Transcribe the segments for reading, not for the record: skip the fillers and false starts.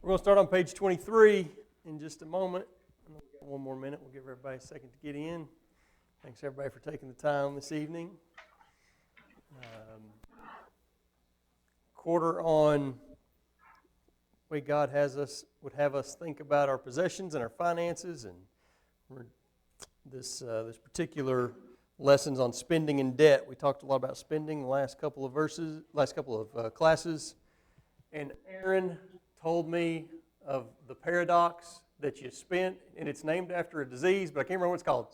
We're going to start on page 23 in just a moment. One more minute. We'll give everybody a second to get in. Thanks, everybody, for taking the time this evening. Quarter on the way God would have us think about our possessions and our finances, and this particular lessons on spending and debt. We talked a lot about spending the last couple of classes, and Aaron told me of the paradox that you spent, and it's named after a disease, but I can't remember what it's called.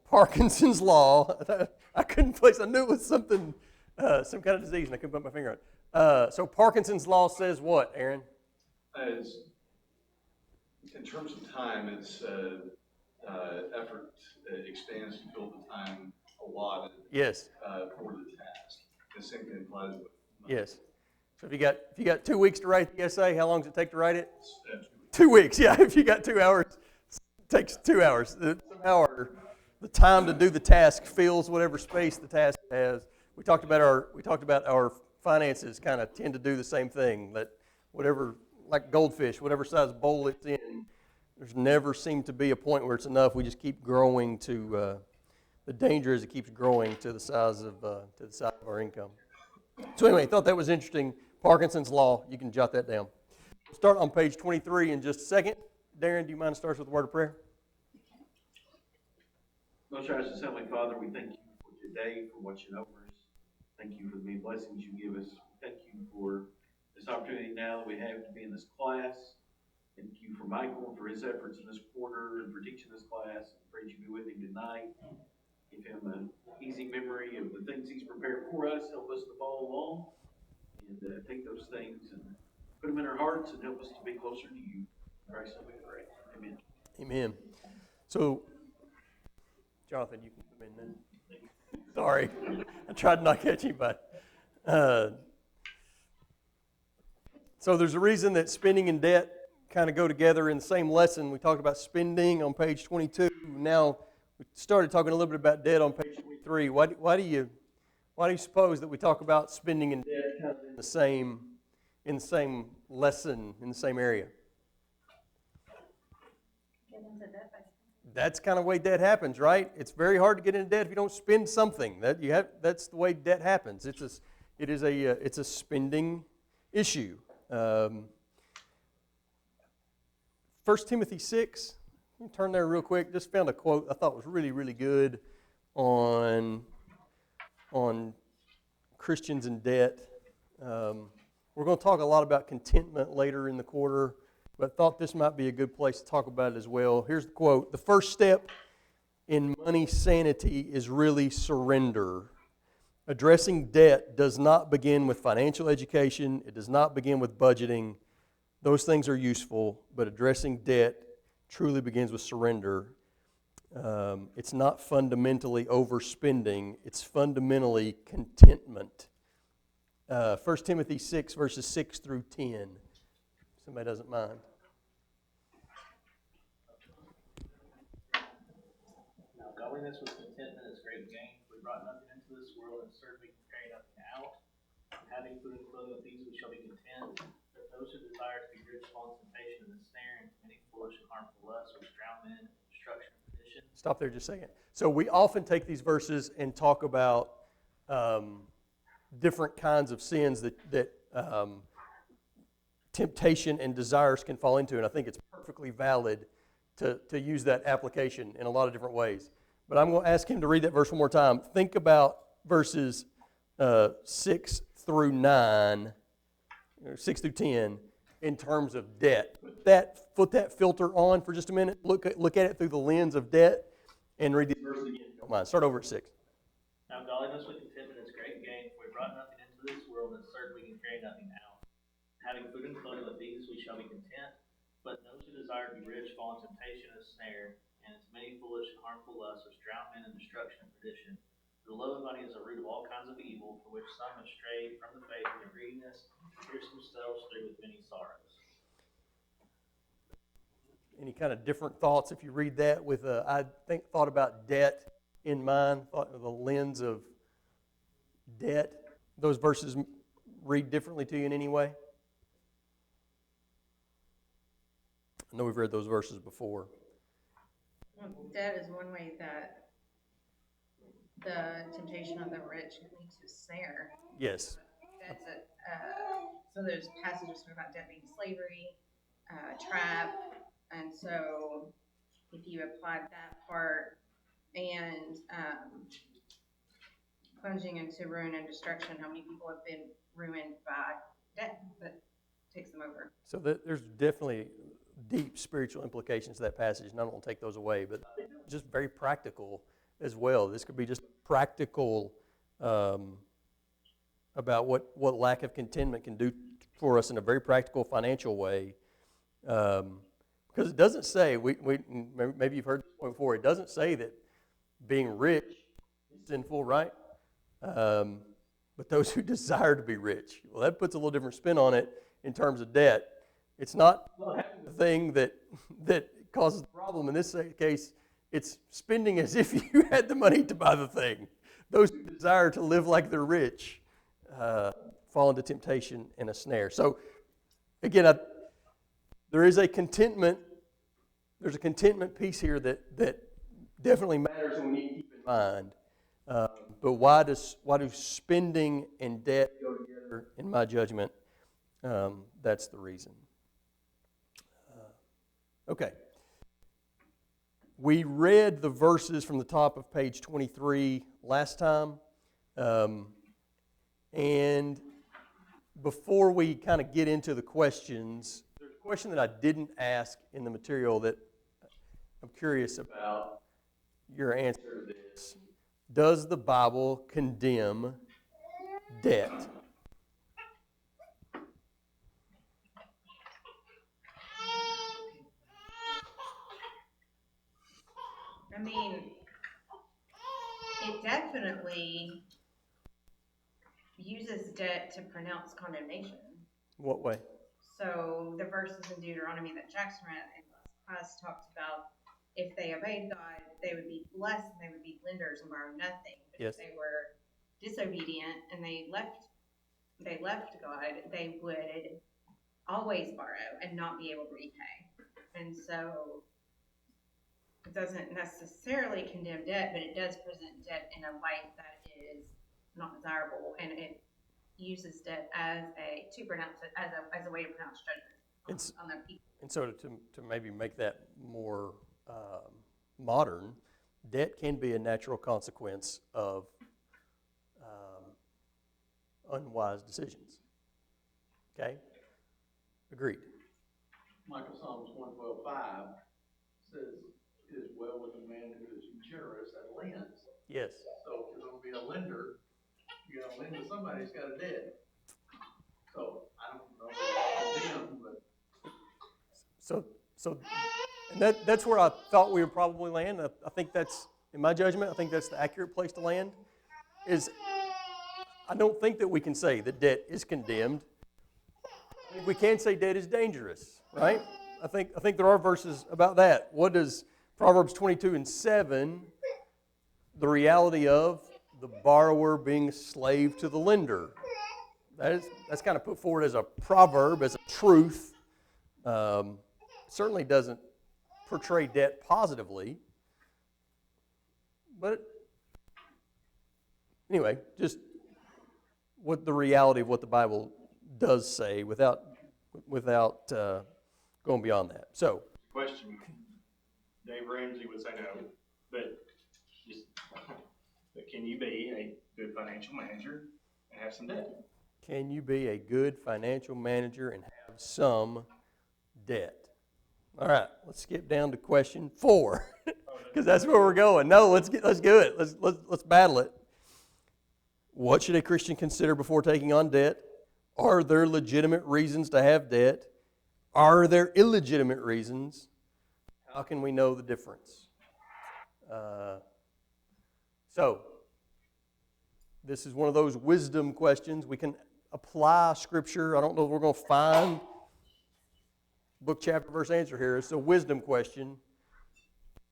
Parkinson's law. I couldn't place. I knew it was something, some kind of disease, and I couldn't put my finger on it. So Parkinson's law says what, Aaron? In terms of time, it's effort expands to fill the time allotted. Yes. For the task. The same thing applies with money. Yes. So if you got 2 weeks to write the essay, how long does it take to write it? 2 weeks. Yeah. If you got 2 hours, it takes 2 hours. Somehow the time to do the task fills whatever space the task has. We talked about our finances kind of tend to do the same thing. That whatever, like goldfish, whatever size bowl it's in, there's never seemed to be a point where it's enough. We just keep growing to. The danger is it keeps growing to the size of our income. So anyway, I thought that was interesting. Parkinson's law. You can jot that down. We'll start on page 23 in just a second. Darren, do you mind to start with a word of prayer? Most gracious Heavenly Father, we thank you for today, for watching over us. Thank you for the many blessings you give us. Thank you for this opportunity now that we have to be in this class. Thank you for Michael and for his efforts in this quarter and for teaching this class. I pray you be with him tonight. Give him an easy memory of the things he's prepared for us. Help us to follow along and take those things and put them in our hearts and help us to be closer to you. In Christ's name we pray. Amen. Amen. So, Jonathan, you can come in then. Sorry, I tried to not catch you, but so there's a reason that spending and debt kind of go together in the same lesson. We talked about spending on page 22. Now we started talking a little bit about debt on page 23. Why do you suppose that we talk about spending and debt kind of in the same lesson, in the same area? That's kind of the way debt happens, right? It's very hard to get into debt if you don't spend something. That's the way debt happens. It's a spending issue. 1 Timothy 6. Let me turn there real quick. Just found a quote I thought was really, really good on Christians in debt. We're going to talk a lot about contentment later in the quarter, but thought this might be a good place to talk about it as well. Here's the quote. The first step in money sanity is really surrender. Addressing debt does not begin with financial education. It does not begin with budgeting. Those things are useful, but addressing debt truly begins with surrender. It's not fundamentally overspending. It's fundamentally contentment. 1 Timothy 6, verses 6 through 10. Somebody doesn't mind. Now, godliness with contentment is great gain. We brought nothing into this world, and certainly can carry nothing out. Having food and clothing with these, we shall be content. But those who desire to be rich fall into temptation and ensnare, and many foolish and harmful lusts, which drown men in destruction and perdition. Stop there just a second. So we often take these verses and talk about different kinds of sins that temptation and desires can fall into, and I think it's perfectly valid to use that application in a lot of different ways. But I'm going to ask him to read that verse one more time. Think about verses 6 through 9, 6 through 10, in terms of debt. Put that filter on for just a minute. Look at it through the lens of debt, and read these verses again, if you don't mind. Start over at 6. Now, godliness with contentment is great gain. For we brought nothing into this world, and certainly we can carry nothing out. Having food and clothing with these, we shall be content. But those who desire to be rich fall in temptation and snare, and its many foolish and harmful lusts, which drown men in destruction and perdition. The love of money is a root of all kinds of evil, for which some have strayed from the faith with greediness, and pierced themselves through with many sorrows. Any kind of different thoughts if you read that with thought about debt in mind, thought of the lens of debt? Those verses read differently to you in any way? I know we've read those verses before. Well, debt is one way that the temptation of the rich can lead to a snare. Yes. That's so there's passages about debt being slavery, trap, and so if you applied that part and plunging into ruin and destruction, how many people have been ruined by debt that takes them over? So there's definitely deep spiritual implications to that passage, and I don't want to take those away, but just very practical as well. This could be just practical about what lack of contentment can do for us in a very practical financial way. Because it doesn't say, maybe you've heard this point before, it doesn't say that being rich is sinful, right? But those who desire to be rich, well, that puts a little different spin on it in terms of debt. It's not the thing that causes the problem. In this case, it's spending as if you had the money to buy the thing. Those who desire to live like they're rich fall into temptation and a snare. So, again, there's a contentment piece here that definitely matters and we need to keep in mind. But why do spending and debt go together? In my judgment, that's the reason. Okay. We read the verses from the top of page 23 last time. And before we kind of get into the questions, there's a question that I didn't ask in the material that I'm curious about your answer to this. Does the Bible condemn debt? I mean, it definitely uses debt to pronounce condemnation. What way? So the verses in Deuteronomy that Jackson read in class talked about if they obeyed God, they would be blessed and they would be lenders and borrow nothing. But Yes. if they were disobedient and they left God, they would always borrow and not be able to repay. And so it doesn't necessarily condemn debt, but it does present debt in a light that is not desirable, and it uses debt as a way to pronounce judgment on the people. And so to maybe make that more modern, debt can be a natural consequence of unwise decisions. Okay? Agreed. Michael Psalms 112:5 says, "It is well with a man who is generous and lends." Yes. So if you're going to be a lender, you got to lend to somebody who's got a debt. So I don't know if it's condemned, but So and that's where I thought we would probably land. I think that's, in my judgment, I think that's the accurate place to land. I don't think that we can say that debt is condemned. We can say debt is dangerous, right? I think there are verses about that. What does Proverbs 22:7, the reality of the borrower being a slave to the lender? That's kind of put forward as a proverb, as a truth. Certainly doesn't portray debt positively. But anyway, just what the reality of what the Bible does say without going beyond that. So, Question. Dave Ramsey would say no, but can you be a good financial manager and have some debt? can you be a good financial manager and have some debt? All right, let's skip down to question 4 because that's where we're going. No, let's do it. Let's battle it. What should a Christian consider before taking on debt? Are there legitimate reasons to have debt? Are there illegitimate reasons? How can we know the difference? So, this is one of those wisdom questions. We can apply Scripture. I don't know if we're going to find book, chapter, verse answer here. It's a wisdom question.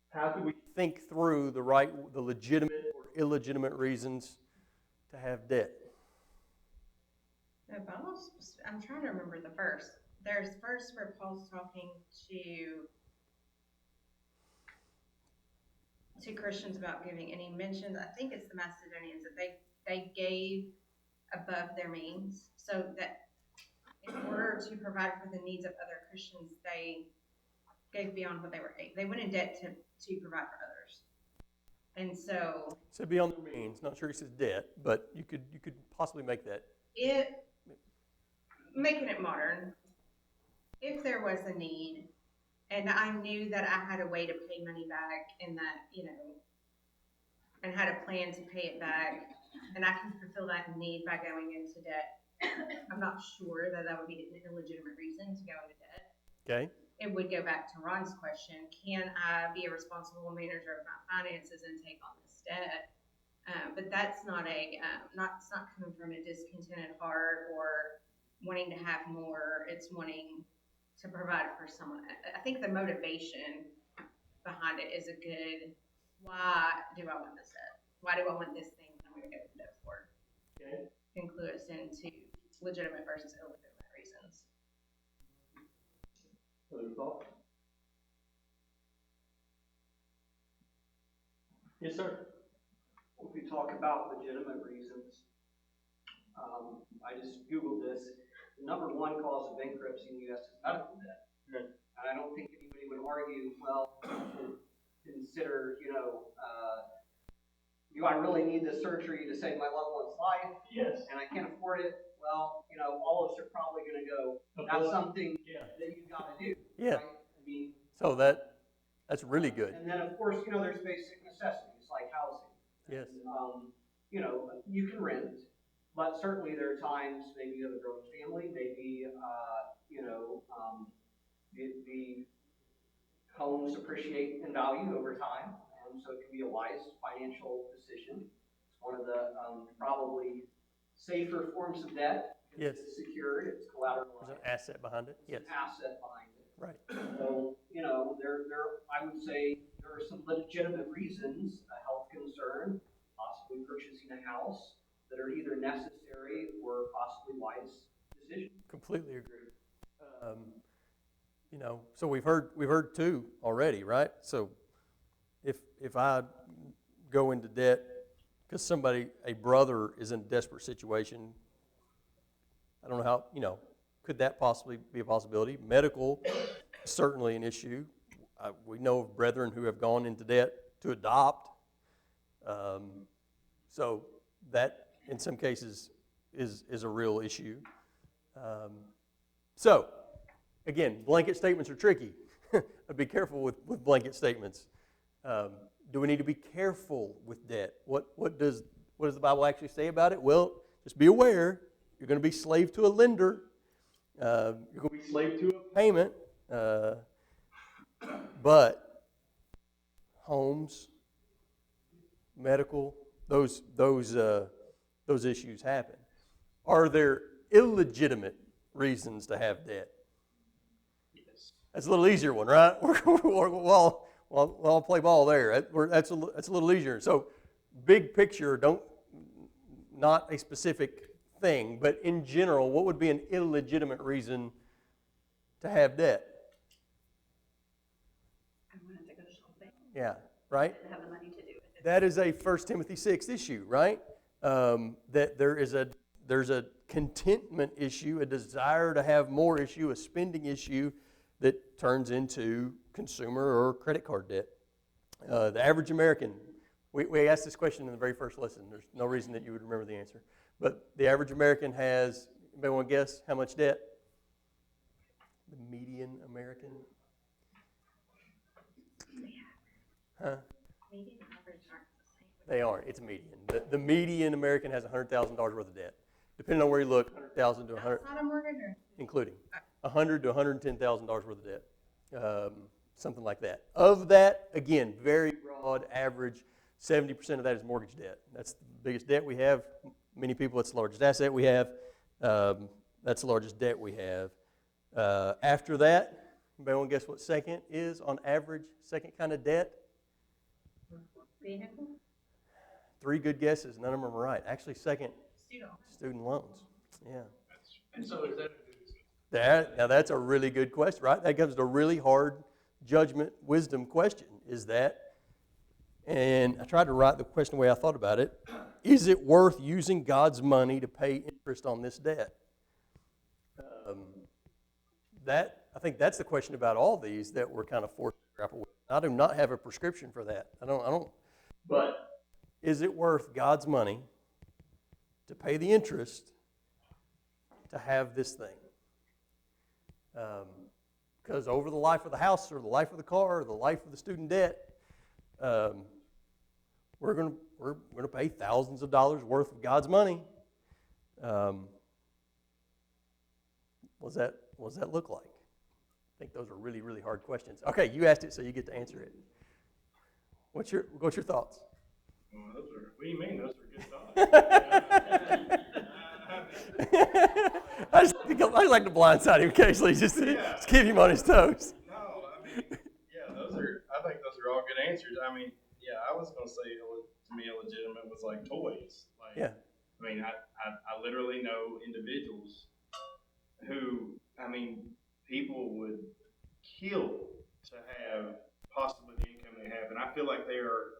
How can we think through the legitimate or illegitimate reasons to have debt? I'm trying to remember the verse. there's first where Paul's talking to Christians about giving, and he mentions, I think it's the Macedonians, that they gave above their means, so that in order to provide for the needs of other Christians, they gave beyond what they were able. They went in debt to provide for others. And so So beyond their means, not sure he says debt, but you could possibly make that. Making it modern, if there was a need, and I knew that I had a way to pay money back and that, and had a plan to pay it back, and I can fulfill that need by going into debt, I'm not sure that would be an illegitimate reason to go into debt. Okay. It would go back to Ron's question, can I be a responsible manager of my finances and take on this debt? But that's not it's not coming from a discontented heart or wanting to have more. It's wanting to provide for someone. I think the motivation behind it is a good, why do I want this debt? Why do I want this thing that I'm going to go to debt for? Okay. Can clue us into legitimate versus illegitimate reasons. Other thoughts? Yes, sir. If we talk about legitimate reasons, I just Googled this. The number one cause of bankruptcy in the U.S. is medical debt. Good. And I don't think anybody would argue, well, consider, do I really need this surgery to save my loved one's life? Yes. And I can't afford it. Well, all of us are probably going to go, that's something that you've got to do. Yeah. Right? I mean, So that's really good. and then of course, there's basic necessities like housing. Yes. You can rent, but certainly there are times, maybe you have a growing family, maybe, the homes appreciate in value over time, and so it can be a wise financial decision. It's one of the probably safer forms of debt. Yes. It's secured, it's There's collateralized. an asset behind it. Yes. It's an asset behind it. Right. So, I would say there are some legitimate reasons, a health concern, possibly purchasing a house, that are either necessary or possibly wise decisions. Completely agree. So we've heard two already, right? So if I go into debt because a brother is in a desperate situation, I don't know how, could that possibly be a possibility? Medical, certainly an issue. We know of brethren who have gone into debt to adopt. So that, in some cases, is a real issue. So, again, blanket statements are tricky. I'd be careful with blanket statements. Do we need to be careful with debt? What does the Bible actually say about it? Well, just be aware. You're going to be slave to a lender. You're going to be slave to a payment. But homes, medical, those issues happen. Are there illegitimate reasons to have debt? Yes. That's a little easier one, right? I'll play ball there. That's a little easier. So, big picture, not a specific thing, but in general, what would be an illegitimate reason to have debt? I wanted to go shopping. Yeah, right? I have the money to do it. That is a 1 Timothy 6 issue, right? That there's a contentment issue, a desire to have more issue, a spending issue that turns into consumer or credit card debt. The average American, we asked this question in the very first lesson. There's no reason that you would remember the answer. But the average American has, anybody want to guess how much debt? The median American? Huh? Median and average aren't the same. They aren't. It's median. The median American has $100,000 worth of debt. Depending on where you look, $100,000 to $100,000, That's not a mortgage or? including $100,000 to $110,000 worth of debt, something like that. Of that, again, very broad average. 70% of that is mortgage debt. That's the biggest debt we have. Many people, it's the largest asset we have. That's the largest debt we have. After that, anybody want to guess what second is on average? Second kind of debt? Vehicle? 3 good guesses. None of them are right. Actually, second, Student. student loans. Yeah. And so is that, Now that's a really good question, right? That comes to a really hard judgment, wisdom question. Is that, and I tried to write the question the way I thought about it, is it worth using God's money to pay interest on this debt? I think that's the question about all these that we're kind of forced to grapple with. I do not have a prescription for that. I don't. But is it worth God's money to pay the interest to have this thing? Because over the life of the house or the life of the car or the life of the student debt, we're going to pay thousands of dollars worth of God's money. What does that look like? I think those are really, really hard questions. Okay, you asked it, so you get to answer it. What's your thoughts? Well, what do you mean? Those are good thoughts. I just like to blindside him occasionally, just keep him on his toes. No, I mean, I think those are all good answers. I mean, I was going to say, to me, illegitimate was like toys. Like, Yeah. I mean, I literally know individuals who, I mean, people would kill to have possibly the income they have. And I feel like they are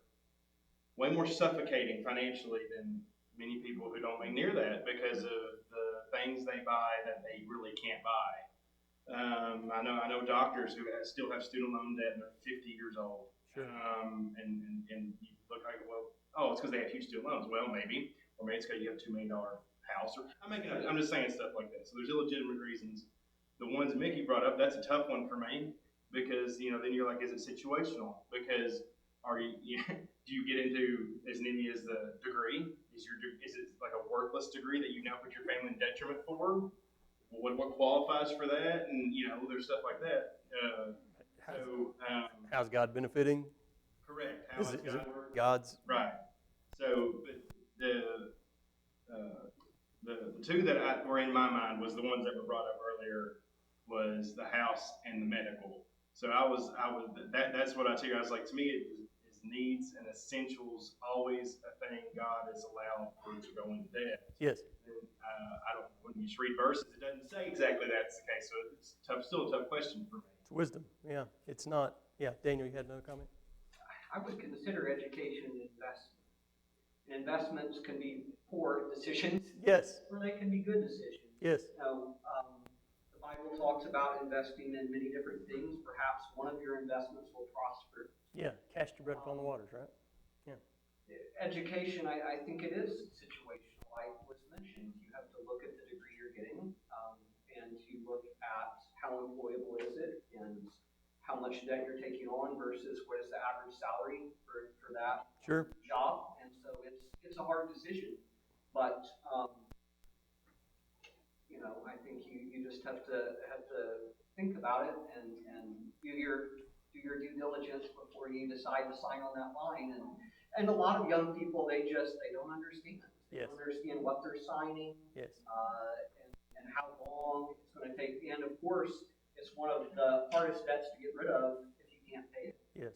way more suffocating financially than many people who don't make near that because of the things they buy that they really can't buy. I know doctors who still have student loan debt and they're 50 years old. Sure. And you look like, well, it's because they have huge student loans. Well, maybe. Or maybe it's because you have a $2 million house. I'm just saying stuff like that. So there's illegitimate reasons. The ones Mickey brought up, that's a tough one for me because, then you're like, is it situational? Because do you get into as nitty as the degree? Is it like a worthless degree that you now put your family in detriment for? What qualifies for that? And, there's stuff like that. How's God benefiting? Correct. How Is is it God working? God's? Right. So, but the two that were in my mind was the ones that were brought up earlier was the house and the medical. So that's what I took. I was like, to me, is needs and essentials always a thing God has allowed for to go into debt? Yes. When you read verses, it doesn't say exactly that's the case. So it's still a tough question for me. It's wisdom. Yeah. It's not. Yeah. Daniel, you had another comment? I would consider education an investment. And investments can be poor decisions, Yes. or they can be good decisions. Yes. The Bible talks about investing in many different things. Perhaps one of your investments will prosper. Yeah. Cast your bread upon the waters, right? Education, I think it is situational. Like was mentioned, you have to look at the degree you're getting, and you look at how employable is it, and how much debt you're taking on versus what is the average salary for that Sure. job. And so it's a hard decision, but I think you just have to think about it and do your due diligence before you decide to sign on that line. And a lot of young people, they don't understand. They Yes. don't understand what they're signing, Yes. and how long it's going to take. And of course, it's one of the hardest debts to get rid of if you can't pay it. Yes.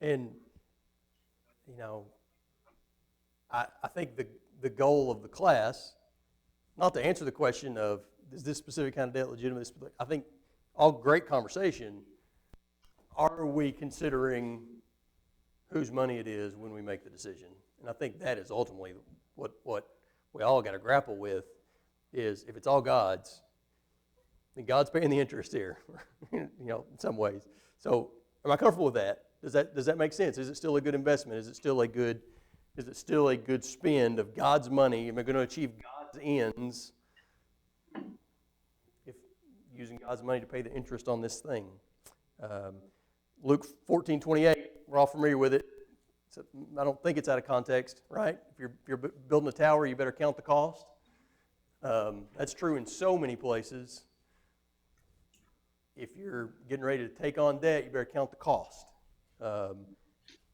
And, I think the goal of the class, not to answer the question of is this specific kind of debt legitimate, I think all great conversation, are we considering whose money it is when we make the decision? And I think that is ultimately what we all got to grapple with is if it's all God's, then God's paying the interest here, in some ways. So am I comfortable with that? Does that make sense? Is it still a good investment? Is it still a good spend of God's money? Am I going to achieve God's ends if using God's money to pay the interest on this thing? Luke 14:28, we're all familiar with it. So I don't think it's out of context, right? If you're building a tower, you better count the cost. That's true in so many places. If you're getting ready to take on debt, you better count the cost.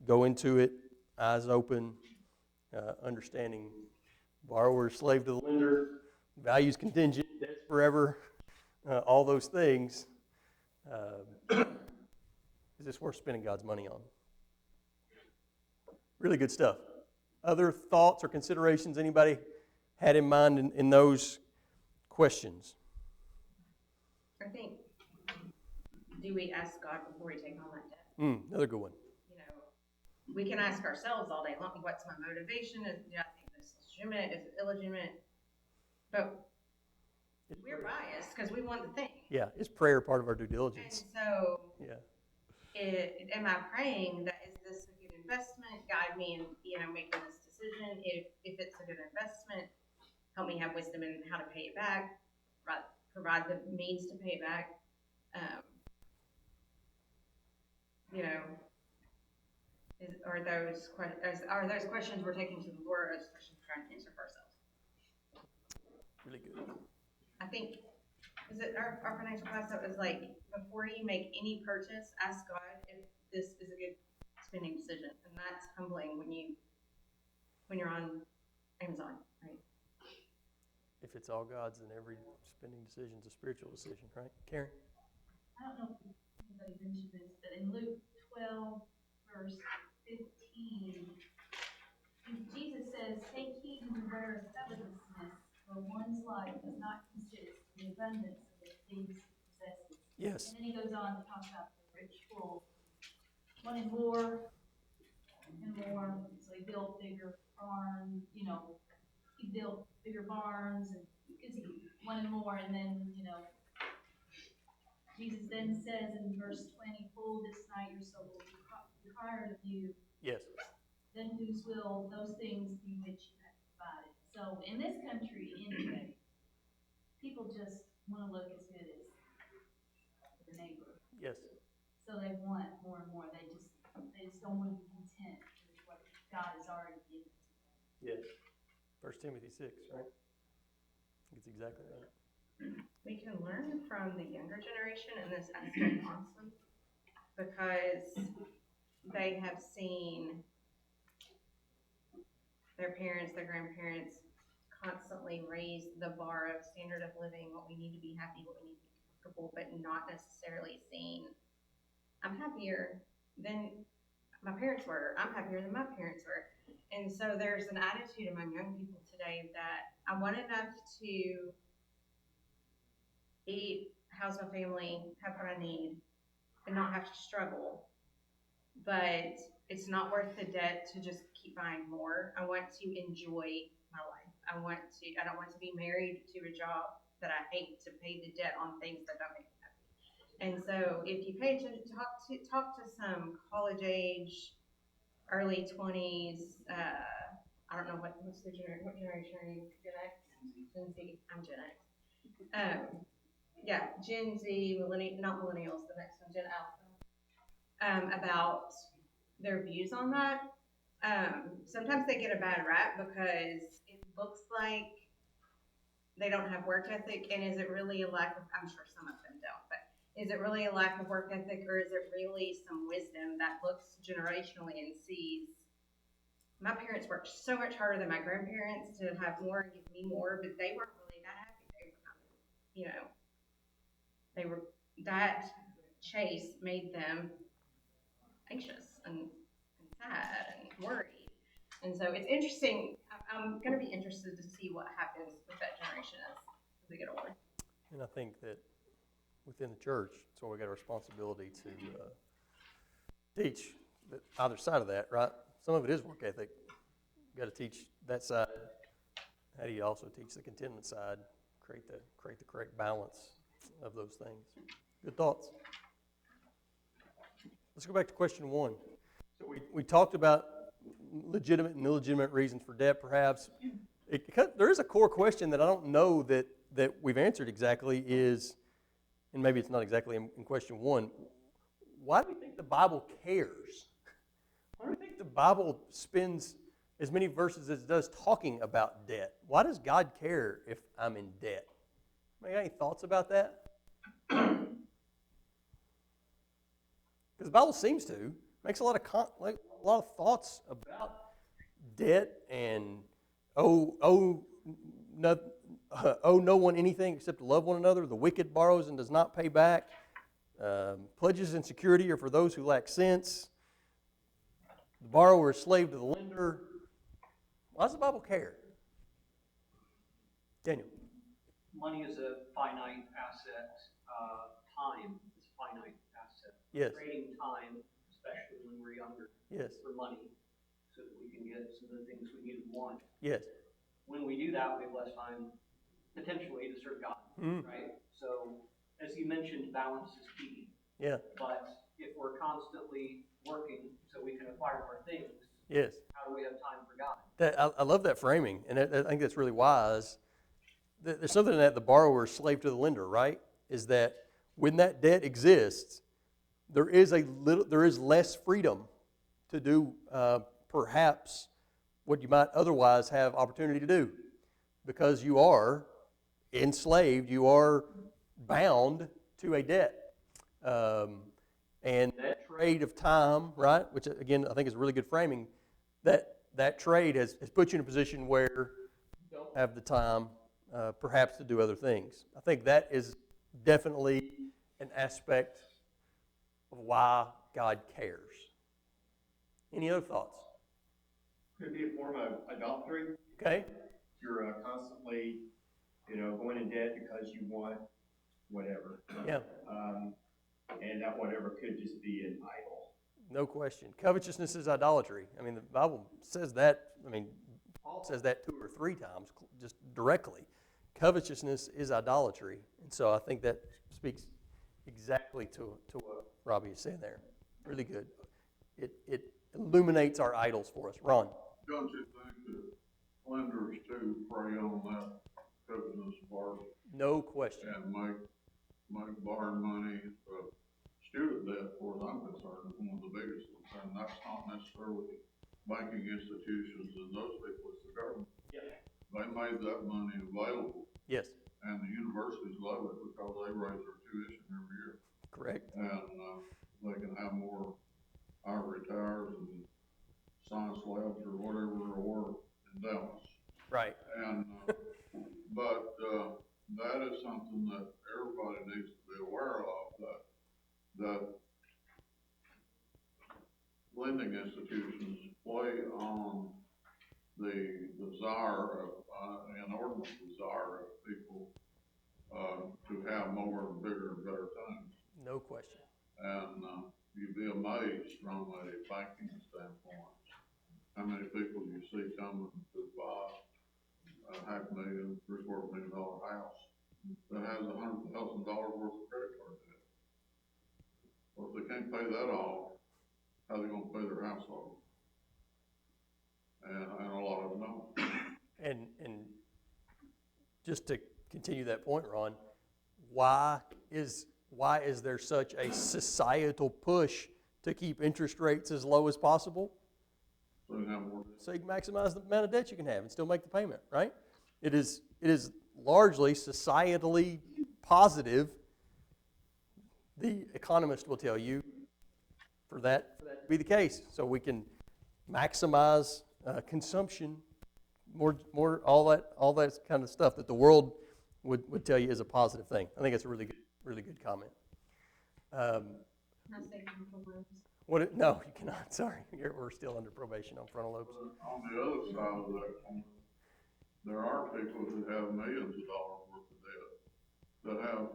Go into it, eyes open, understanding borrower, slave to the lender, values contingent, debt's forever, all those things. Is this worth spending God's money on? Really good stuff. Other thoughts or considerations anybody had in mind in those questions? I think, do we ask God before we take on that debt? Another good one. You know, we can ask ourselves all day long, what's my motivation? Do I think this is legitimate? Is it illegitimate? But we're biased because we want the thing. Yeah, is prayer part of our due And diligence? so, Yeah. am I praying that is this a good investment? Guide me in, making this decision. If it's a good investment, help me have wisdom in how to pay it back, provide the means to pay it back. Are those questions we're taking to the Lord, or are those questions we're trying to answer for ourselves? Really good. I think, is it our financial class that was like, before you make any purchase, ask God if this is a good spending decision. And that's humbling when you're on Amazon, right? If it's all God's, then every spending decision is a spiritual decision, right? Karen? I don't know if anybody mentioned this, but in Luke 12, verse 15, Jesus says, "Take heed and beware of covetousness, for one's life does not consist in the abundance of the things he possesses." Yes. And then he goes on to talk about the rich fool wanting more and more, so he built bigger barns, he built bigger barns, and because he wanted more, and then, Jesus then says in verse 20, "Fool, this night your soul will be required of you, Yes. then whose will those things be which you have provided." So in this country, anyway, people just want to look as good as their neighbor. Yes. So they want more and more. They just don't want to be content with what God has already given to them. Yes. 1 Timothy 6, right? It's exactly right. We can learn from the younger generation in this aspect awesome, because they have seen their parents, their grandparents constantly raise the bar of standard of living, what we need to be happy, what we need to be comfortable, but not necessarily seeing, I'm happier than my parents were, I'm happier than my parents were. And so there's an attitude among young people today that I want enough to eat, house my family, have what I need, and not have to struggle. But it's not worth the debt to just keep buying more. I want to enjoy my life. I don't want to be married to a job that I hate, to pay the debt on things that don't make me happy. And so if you pay attention, talk to some college age, early 20s, I don't know what generation are you? Gen X? Gen Z? I'm Gen X. Gen Z, not millennials, the next one, Gen Alpha, about their views on that. Sometimes they get a bad rap because it looks like they don't have work ethic, and is it really a lack of, I'm sure some of them don't, but is it really a lack of work ethic, or is it really some wisdom that looks generationally and sees, my parents worked so much harder than my grandparents to have more and give me more, but they weren't really that happy. That chase made them anxious and sad and worried. And so it's interesting. I'm going to be interested to see what happens with that generation as we get older. And I think that within the church, that's why we got a responsibility to teach either side of that, right? Some of it is work ethic. You got to teach that side. How do you also teach the contentment side? Create the correct balance of those things. Good thoughts. Let's go back to question 1. So we talked about legitimate and illegitimate reasons for debt, perhaps. There is a core question that I don't know that we've answered exactly is, and maybe it's not exactly in question 1, why do we think the Bible cares? Why do we think the Bible spends as many verses as it does talking about debt? Why does God care if I'm in debt? Any thoughts about that? Because the Bible seems to makes a lot of thoughts about debt and owe no one anything except to love one another. The wicked borrows and does not pay back. Pledges and security are for those who lack sense. The borrower is slave to the lender. Why does the Bible care? Daniel. Money is a finite asset. time is a finite asset. Yes, Trading time, especially when we're younger, yes, for money, so that we can get some of the things we need and want. yes. When we do that, we have less time potentially to serve God, Mm, right? So, as you mentioned, balance is key. yeah, But if we're constantly working so we can acquire more things, yes. how do we have time for God? I love that framing, and I think that's really wise. There's something that the borrower is slave to the lender, right? Is that when that debt exists, there is less freedom to do perhaps what you might otherwise have opportunity to do, because you are enslaved, you are bound to a debt. And that trade of time, right, which again I think is a really good framing, that trade has put you in a position where you don't have the time perhaps to do other things. I think that is definitely an aspect of why God cares. Any other thoughts? Could it be a form of adultery? Okay? You're constantly, going in debt because you want whatever. Yeah, And that whatever could just be an idol. no question. Covetousness is idolatry. I mean, the Bible says that. I mean, Paul says that 2 or 3 times, just directly. Covetousness is idolatry. And so I think that speaks exactly to what Robbie is saying there. Really good. It illuminates our idols for us. Ron? Don't you think that lenders too prey on that covetous part No question. and make borrowing money student debt, as far as I'm concerned, is one of the biggest concerns. That's not necessarily banking institutions and those people, it's the government. Yeah. They made that money available, Yes, and the universities love it because they raise their tuition every year. correct. And they can have more ivory towers and science labs or whatever, or endowments. Right. And, but that is something that everybody needs to be aware of, that lending institutions play on the desire of, inordinate desire of people to have more and bigger and better things. No question. And you'd be amazed from a banking standpoint, how many people you see coming to buy a $500,000, $750,000 house that has $100,000 worth of credit card debt. Well, if they can't pay that off, how are they gonna pay their household? And a lot of them don't. And just to continue that point, Ron, why is there such a societal push to keep interest rates as low as possible? So you have more. So you can maximize the amount of debt you can have and still make the payment, right? It is largely societally positive. The economist will tell you for that to be the case, so we can maximize consumption, more all that kind of stuff that the world would tell you is a positive thing. I think it's a really good comment. Can I say frontal lobes? No, you cannot. Sorry, we're still under probation on frontal lobes. On the other side of that coin, there are people who have millions of dollars worth of debt that have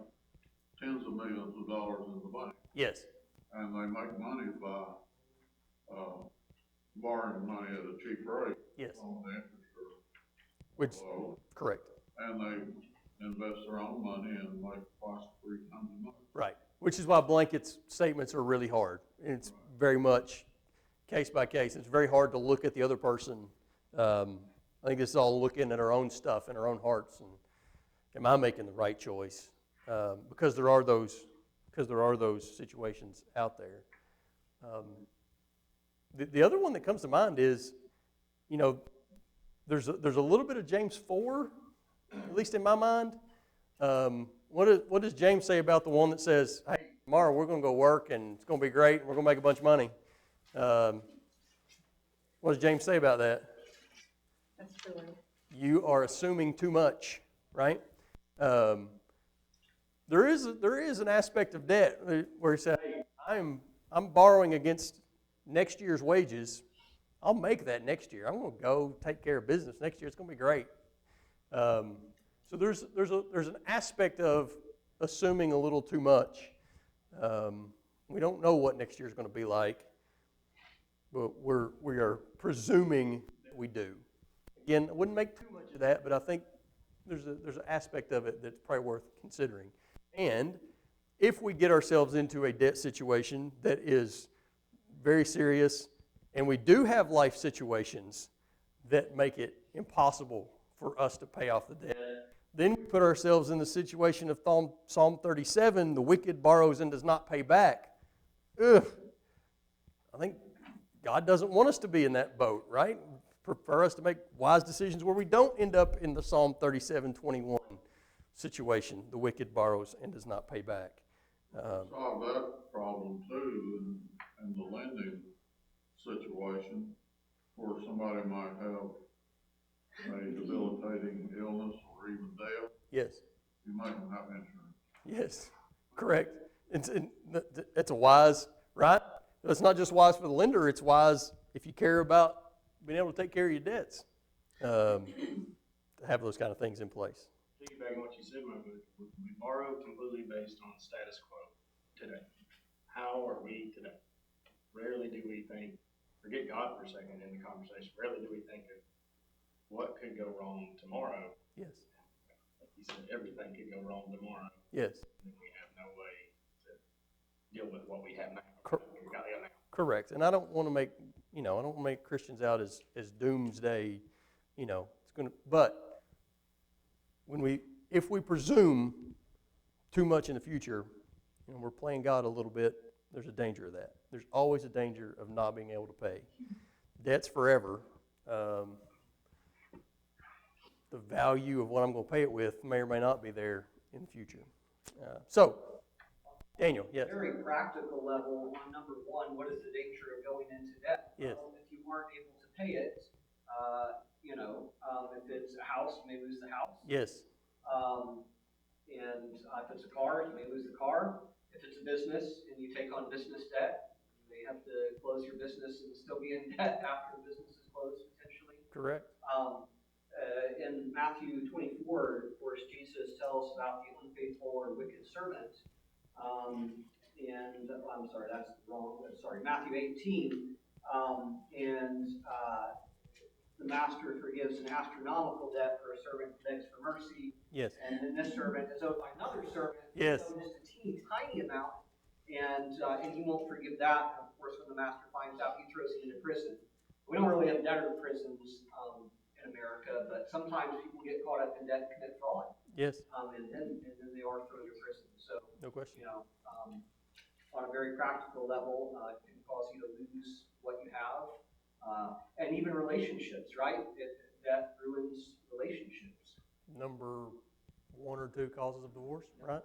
tens of millions of dollars in the bank, Yes, and they make money by borrowing money at a cheap rate yes, on the interest rate. which low, correct. and they invest their own money and make twice, 3 times the money. Right, which is why blanket statements are really hard. It's very much case by case. It's very hard to look at the other person. I think it's all looking at our own stuff and our own hearts, and am I making the right choice? Because there are those situations out there. The other one that comes to mind is, there's a little bit of James 4, at least in my mind. What does James say about the one that says, hey, tomorrow we're going to go work and it's going to be great and we're going to make a bunch of money? What does James say about that? That's true. You are assuming too much, right? There is an aspect of debt where he said, hey, I'm borrowing against next year's wages. I'll make that next year. I'm going to go take care of business next year. It's going to be great. So there's an aspect of assuming a little too much. We don't know what next year's going to be like, but we are presuming that we do. Again, I wouldn't make too much of that, but I think there's an aspect of it that's probably worth considering. And if we get ourselves into a debt situation that is very serious, and we do have life situations that make it impossible for us to pay off the debt, then we put ourselves in the situation of Psalm 37, the wicked borrows and does not pay back. Ugh. I think God doesn't want us to be in that boat, right? For us to make wise decisions where we don't end up in the Psalm 37:21 situation, the wicked borrows and does not pay back. Solve that problem too in the lending situation, where somebody might have a debilitating illness or even death. Yes. You make them have insurance. Yes, correct. It's a wise, right? It's not just wise for the lender, it's wise if you care about being able to take care of your debts, to have those kind of things in place. Piggybacking on what you said, Mike, we borrow completely based on status quo today. How are we today? Rarely do we think, forget God for a second in the conversation, rarely do we think of what could go wrong tomorrow. Yes. Like you said, everything could go wrong tomorrow. Yes. And we have no way to deal with what we have now. Correct. And I don't want to make, I don't want to make Christians out as doomsday, it's going to, but if we presume too much in the future, we're playing God a little bit, there's a danger of that. There's always a danger of not being able to pay. Debt's forever. The value of what I'm going to pay it with may or may not be there in the future. So, Daniel, yes. Very practical level, on number one, what is the danger of going into debt? Yes. Well, if you aren't able to pay it, if it's a house, you may lose the house. Yes. And if it's a car, you may lose the car. If it's a business and you take on business debt, you may have to close your business and still be in debt after the business is closed, potentially. Correct. In Matthew 24, of course, Jesus tells about the unfaithful or wicked servant. Matthew 18, the master forgives an astronomical debt for a servant who begs for mercy. Yes. And then this servant is owed by another servant, Yes. who's owed just a teeny tiny amount, and he won't forgive that. And of course, when the master finds out, he throws him into prison. We don't really have debtor prisons in America, but sometimes people get caught up in debt and commit fraud. Yes. And then they are thrown into prison. So, No question. on a very practical level, it can cause you to lose what you have. And even relationships, right? That ruins relationships. Number 1 or 2 causes of divorce, right?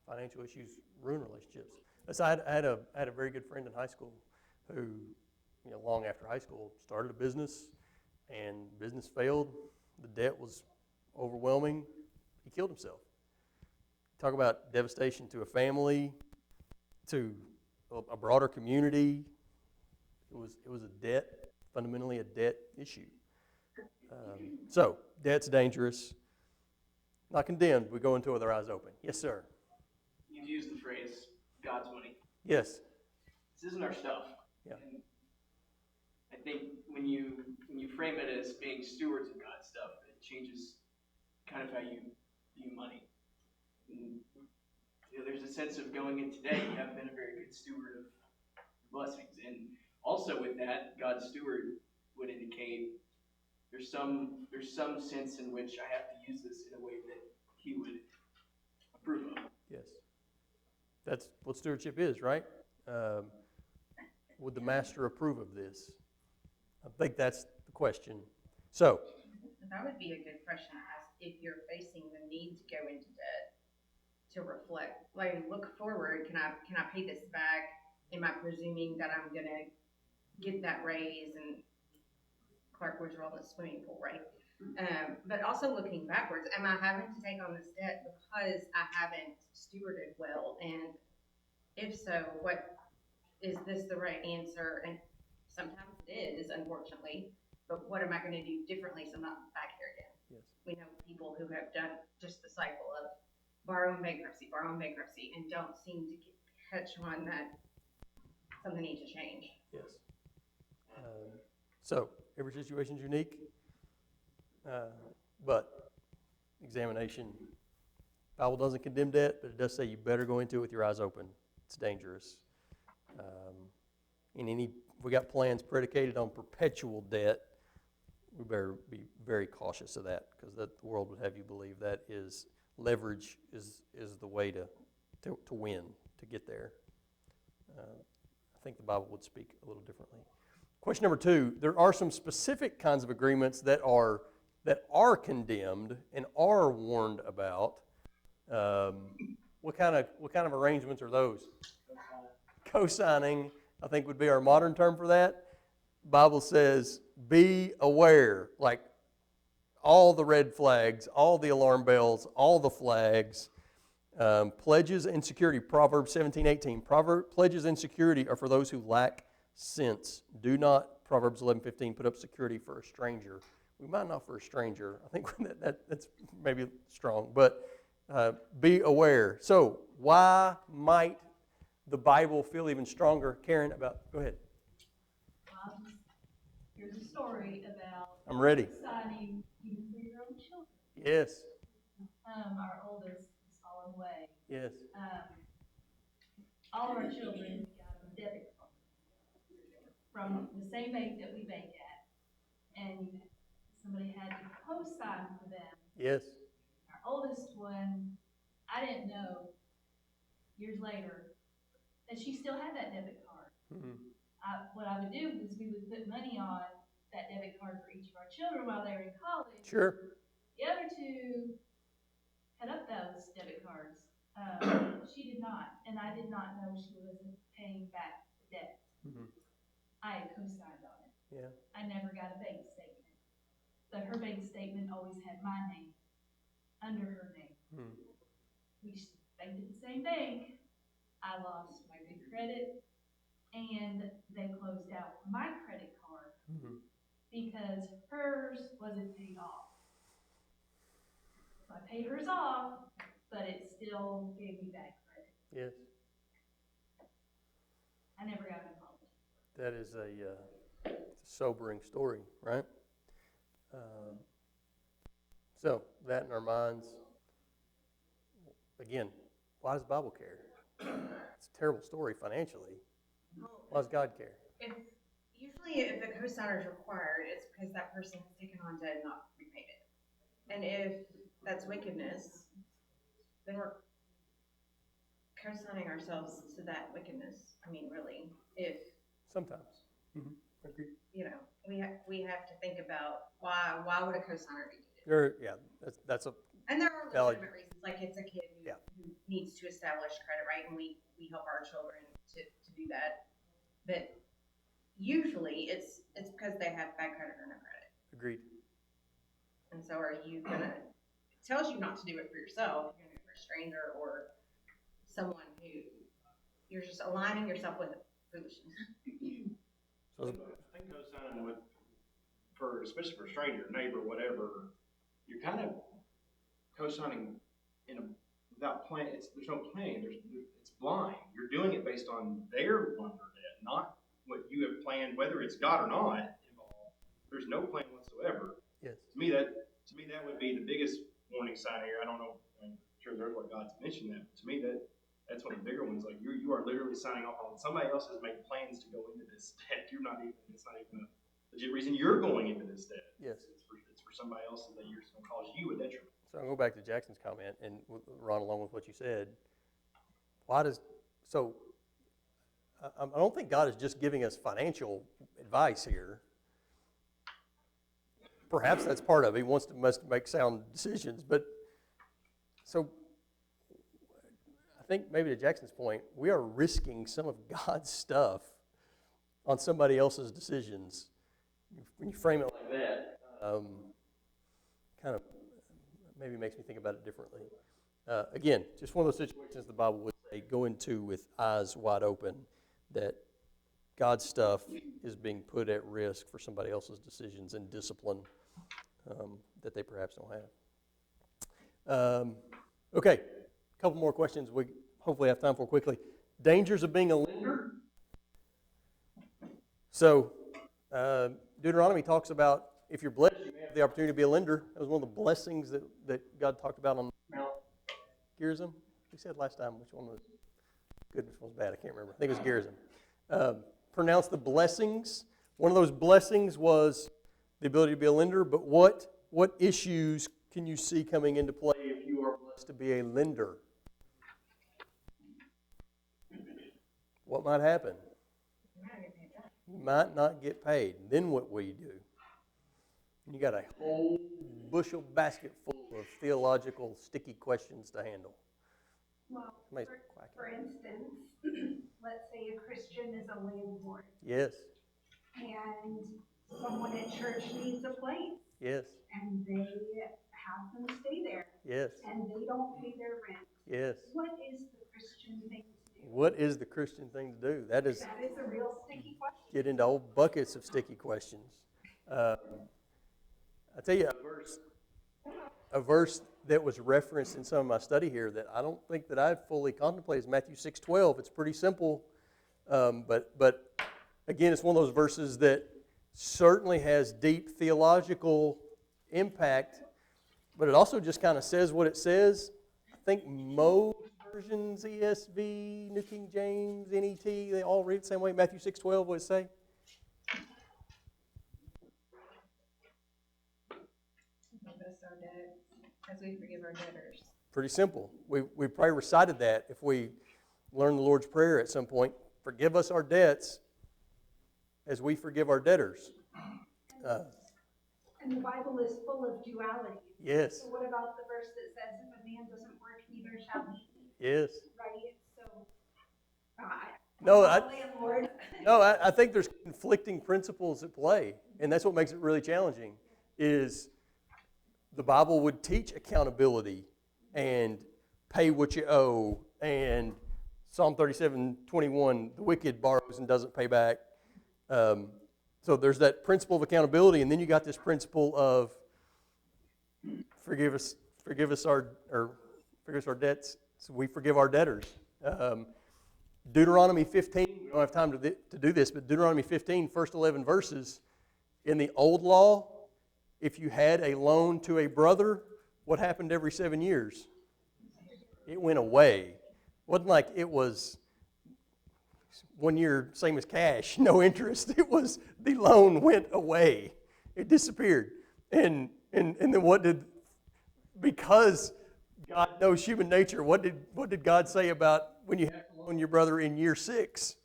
Financial issues ruin relationships. So I had a very good friend in high school who, long after high school, started a business, and business failed. The debt was overwhelming. He killed himself. Talk about devastation to a family, to a broader community. It was a debt, fundamentally a debt issue. So debt's dangerous. Not condemned. We go into it with our eyes open. Yes, sir. You've used the phrase God's money. Yes. This isn't our stuff. Yeah. And I think when you frame it as being stewards of God's stuff, it changes kind of how you view money. And, there's a sense of going in today, you haven't been a very good steward of blessings. And also with that, God's steward would indicate there's some sense in which I have to use this in a way that He would approve of. Yes. That's what stewardship is, right? Would the master approve of this? I think that's the question. So. That would be a good question to ask if you're facing the need to go into debt, to reflect, like, look forward, can I pay this back? Am I presuming that I'm gonna get that raise? And Clark was rolling the swimming pool, right? But also looking backwards, am I having to take on this debt because I haven't stewarded well? And if so, is this the right answer? And sometimes it is, unfortunately, but what am I gonna do differently so I'm not back here again? Yes. We know people who have done just the cycle of borrow and bankruptcy, and don't seem to catch on that something needs to change. Yes. So, every situation is unique, but examination. Bible doesn't condemn debt, but it does say you better go into it with your eyes open. It's dangerous. We got plans predicated on perpetual debt, we better be very cautious of that, because the world would have you believe that is leverage is the way to win, to get there. I think the Bible would speak a little differently. Question number 2, there are some specific kinds of agreements that are condemned and are warned about. What kind of arrangements are those? Co-signing, I think, would be our modern term for that. Bible says, be aware, like all the red flags, all the alarm bells, all the flags. Pledges and security, Proverbs 17:18. Pledges and security are for those who lack sense. Do not, Proverbs 11:15, put up security for a stranger. We might not for a stranger. I think that's maybe strong, but be aware. So, why might the Bible feel even stronger? Karen, go ahead. Here's a story about I'm ready. signing even for your own children. Yes. Our oldest is fallen away. Yes. All of our children got a debit card from the same bank that we bank at, and somebody had to co-sign for them. Yes. Our oldest one, I didn't know years later that she still had that debit card. Mm-hmm. What I would do is we would put money on that debit card for each of our children while they were in college. Sure. The other two had up those debit cards. She did not, and I did not know she wasn't paying back the debt. Mm-hmm. I had co-signed on it. Yeah. I never got a bank statement, but her bank statement always had my name under her name. Mm-hmm. We banked at the same bank. I lost my good credit, and they closed out my credit card because hers wasn't paid off. So I paid hers off, but it still gave me back credit. Yes. I never got an apology. That is a sobering story, right? So, that in our minds, again, why does the Bible care? It's a terrible story financially. Why does God care? Usually if a cosigner is required, it's because that person has taken on debt and not repaid it. And if that's wickedness, then we're co-signing ourselves to that wickedness. I mean, really, if Sometimes. Agreed. we have to think about why would a cosigner be needed? That's a And there are valid. legitimate reasons, like it's a kid who needs to establish credit, right? And we help our children to do that. But usually it's because they have bad credit or no credit. Agreed. And so are you gonna, it tells you not to do it for yourself, you're gonna do it for a stranger or someone who, you're just aligning yourself with foolishness. So, I think co-signing especially for a stranger, neighbor, whatever, you're kind of co-signing without plan. There's no plan. It's blind. You're doing it based on their blunder debt, not what you have planned, whether it's God or not involved. There's no plan whatsoever. yes. To me, that would be the biggest warning sign here. I don't know. I'm sure there's what God's mentioned that. But to me, that's one of the bigger ones. Like you are literally signing off on somebody else has made plans to go into this debt. It's not even a legit reason you're going into this debt. Yes. It's for somebody else that you're going to cause you a detriment. So I'll go back to Jackson's comment and run along with what you said. I don't think God is just giving us financial advice here. Perhaps that's part of it. He wants us to make sound decisions. But so I think maybe to Jackson's point, we are risking some of God's stuff on somebody else's decisions. When you frame it like that, kind of maybe makes me think about it differently. Again, just one of those situations the Bible would say, go into with eyes wide open, that God's stuff is being put at risk for somebody else's decisions and discipline. that they perhaps don't have. Okay, a couple more questions we hopefully have time for quickly. Dangers of being a lender. So, Deuteronomy talks about if you're blessed, you may have the opportunity to be a lender. That was one of the blessings that God talked about on Mount Gerizim. We said last time which one was good, which one was bad. I can't remember. I think it was Gerizim. Pronounce the blessings. One of those blessings was the ability to be a lender, but what issues can you see coming into play if you are blessed to be a lender? What might happen? You might not get paid. Then what will you do? You got a whole bushel basket full of theological sticky questions to handle. Well, Somebody's for instance, let's say a Christian is a landlord Yes, and someone at church needs a place yes, and they have them stay there yes, and they don't pay their rent. yes. What is the Christian thing to do? What is the Christian thing to do? That is That is a real sticky question. get into old buckets of sticky questions. I tell you a verse that was referenced in some of my study here that I don't think that I've fully contemplated is Matthew 6:12. It's pretty simple, but again, it's one of those verses that certainly has deep theological impact, but it also just kind of says what it says. I think most versions, ESV, New King James, NET, they all read it the same way. Matthew 6:12, what does it say? Forgive us our debts as we forgive our debtors. Pretty simple. We probably recited that if we learn the Lord's Prayer at some point. Forgive us our debts as we forgive our debtors. And the Bible is full of duality. Yes, So what about the verse that says, if a man doesn't work, neither shall he eat? yes. Right? So, No, landlord. I think there's conflicting principles at play, and that's what makes it really challenging, is the Bible would teach accountability and pay what you owe, and Psalm 37:21, the wicked borrows and doesn't pay back. So there's that principle of accountability, and then you got this principle of forgive us our debts, so we forgive our debtors. Deuteronomy 15, we don't have time to do this, but Deuteronomy 15, first 11 verses, in the old law, if you had a loan to a brother, what happened every 7 years? It went away. It wasn't like it was 1 year, same as cash, no interest. It was the loan went away. It disappeared. And then because God knows human nature, what did God say about when you have to loan your brother in year 6?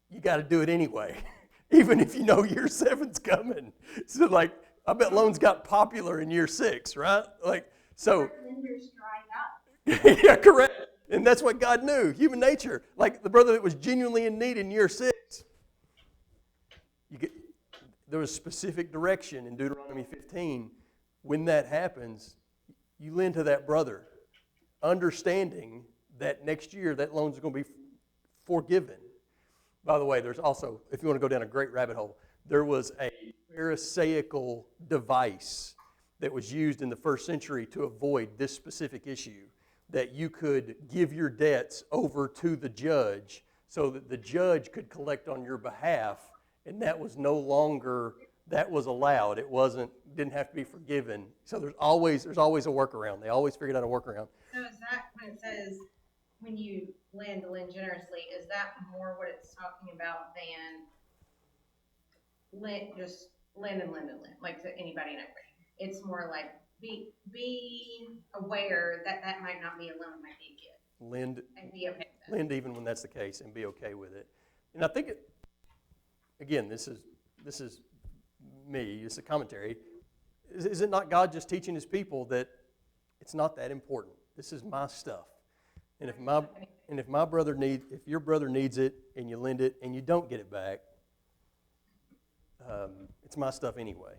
You got to do it anyway, even if you know year 7's coming. So I bet loans got popular in year 6, right? So. Lenders dried up. Yeah, correct. And that's what God knew, human nature. Like the brother that was genuinely in need in year 6. There was specific direction in Deuteronomy 15. When that happens, you lend to that brother, understanding that next year that loan's going to be forgiven. By the way, there's also, if you want to go down a great rabbit hole, there was a Pharisaical device that was used in the first century to avoid this specific issue, that you could give your debts over to the judge so that the judge could collect on your behalf, and that was no longer, that was allowed. It didn't have to be forgiven. So there's always a workaround. They always figured out a workaround. So is that when it says, when you lend generously, is that more what it's talking about than just lend, like to anybody and everybody? It's more like be aware that might not be a loan, might be a gift. Lend, And be okay with that. lend even when that's the case, and be okay with it. And I think, again, this is me, it's a commentary. Is it not God just teaching his people that it's not that important? This is my stuff. And if your brother needs it and you lend it and you don't get it back, it's my stuff anyway.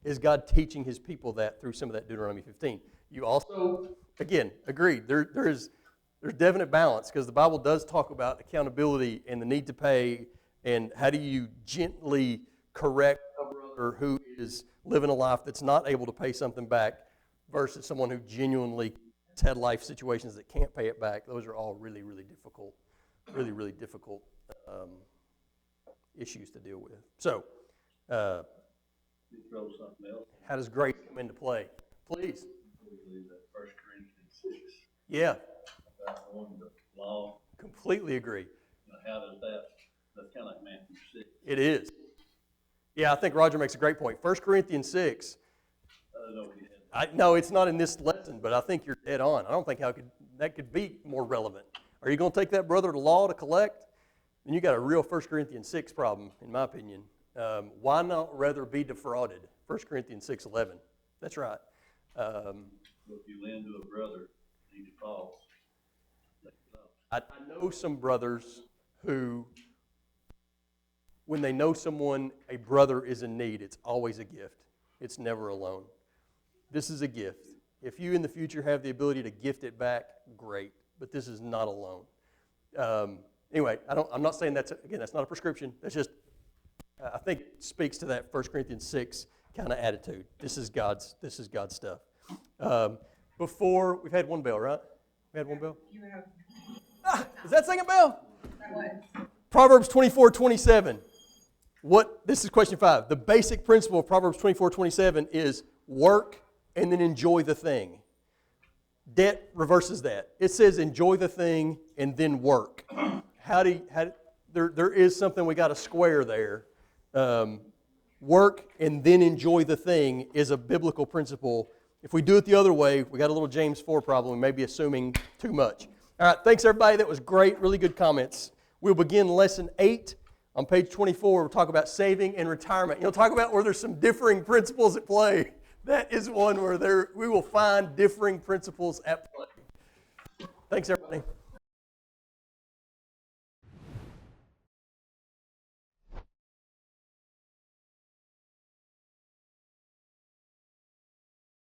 Is God teaching his people that through some of that Deuteronomy 15? You also, again, agreed. There's definite balance, because the Bible does talk about accountability and the need to pay, and how do you gently correct a brother who is living a life that's not able to pay something back versus someone who genuinely has had life situations that can't pay it back. Those are all really, really difficult issues to deal with. So, how does grace come into play? Please. First Corinthians 6, Yeah, about going to law, completely agree. how does that's kind of like Matthew 6. It is. Yeah, I think Roger makes a great point. 1 Corinthians 6. I don't know if you had. No, it's not in this lesson, but I think you're dead on. I don't think that could be more relevant. Are you going to take that brother to law to collect? Then you got a real 1 Corinthians 6 problem, in my opinion. Why not rather be defrauded? 1 Corinthians 6:11. That's right. If you lend to a brother, he defaults. I know some brothers who, when they know a brother is in need, it's always a gift. It's never a loan. This is a gift. If you in the future have the ability to gift it back, great. But this is not a loan. Anyway, I'm not saying that's not a prescription. That's just, I think it speaks to that 1 Corinthians 6 kind of attitude. This is God's stuff. Before, we've had one bell, right? We had one bell? You have, Is that second bell? that was. Proverbs 24:27. This is question 5. The basic principle of Proverbs 24:27 is work and then enjoy the thing. Debt reverses that. It says enjoy the thing and then work. There is something we got to square there. Work and then enjoy the thing is a biblical principle. If we do it the other way, we got a little James 4 problem. We may be assuming too much. All right, thanks everybody. That was great. Really good comments. We'll begin lesson 8 on page 24. We'll talk about saving and retirement. You'll talk about where there's some differing principles at play. That is one where we will find differing principles at play. Thanks everybody.